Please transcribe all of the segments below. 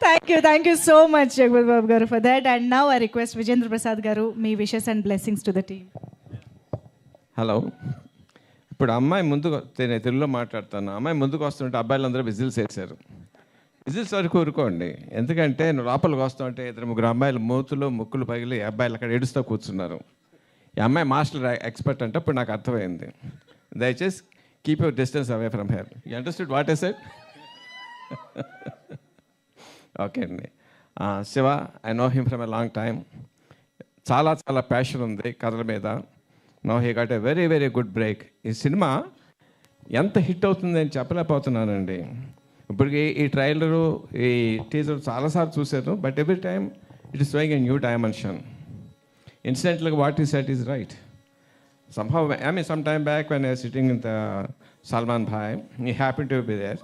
Thank you so much, Jagpati Babu garu, for that. And now I request Vijendra Prasad garu, me wishes and blessings to the team. Hello, ఇప్పుడు అమ్మాయి ముందుకు నేను తెలుగులో మాట్లాడతాను. అమ్మాయి ముందుకు వస్తుంటే అబ్బాయిలందరూ విజిల్స్ వేశారు. విజిల్స్ వరకు ఊరుకోండి, ఎందుకంటే నువ్వు లోపలికి వస్తుంటే ఇద్దరు ముగ్గురు అమ్మాయిలు మూతులు ముక్కులు పగిలి అబ్బాయిలు అక్కడ ఏడుస్తూ కూర్చున్నారు. ఈ అమ్మాయి మాస్టర్ ఎక్స్పర్ట్ అంటే ఇప్పుడు నాకు అర్థమైంది. దయచేసి keep your distance away from her. You understood what I said? Okay అండి. Shiva, I know him from a long time. చాలా చాలా ప్యాషన్ ఉంది కథల మీద. No he got a very very good break. ఈ సినిమా ఎంత హిట్ అవుతుంది అని చెప్పలేకపోతున్నానండి. ఇప్పటికి ఈ ట్రైలరు ఈ టీజర్ చాలాసార్లు చూశాను, but every time it is showing a new dimension. Incidentally, what he said is right. Somehow, I mean, some time back when I was sitting in the Salman Bhai, he happened to be there.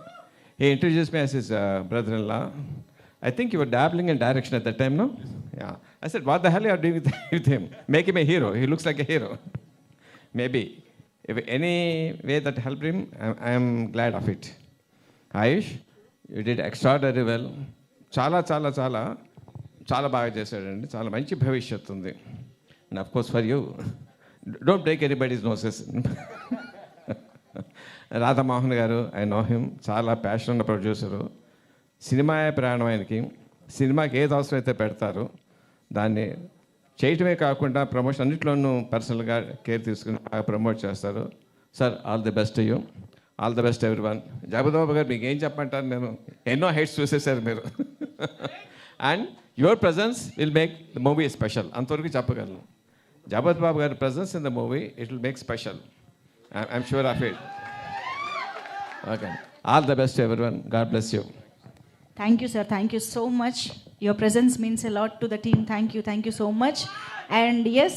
He introduced me as his brother-in-law. I think you were dabbling in direction at that time, no? Yeah. I said, what the hell are you doing with him? Make him a hero. He looks like a hero. Maybe. If any way that helped him, I am glad of it. Ayush, you did extraordinarily well. చాలా బాగా చేశాడండి. చాలా మంచి భవిష్యత్తు ఉంది. And of course for you, don't break anybody's noses. Radha Mohan గారు, I know him, చాలా passion ఉన్న ప్రొడ్యూసరు. సినిమాయే ప్రాణం ఆయనకి. సినిమాకి ఏది అవసరం అయితే పెడతారు, దాన్ని చేయటమే కాకుండా ప్రమోషన్ అన్నింటిలోనూ పర్సనల్గా కేర్ తీసుకుని బాగా ప్రమోట్ చేస్తారు. Sir, all the best you. All the best everyone. Jagapathi Babu garu, మీకు ఏం చెప్పమంటారు? నేను ఎన్నో హైట్స్ చూసేసారు మీరు. And your presence will make the movie special. అంతవరకు చెప్పగలను. జగపతి బాబు గారి presence in the movie, it will make special. I'm sure of it. Okay, all the best everyone. God bless you. Thank you, sir. Thank you so much. Your presence means a lot to the team. Thank you so much. And yes,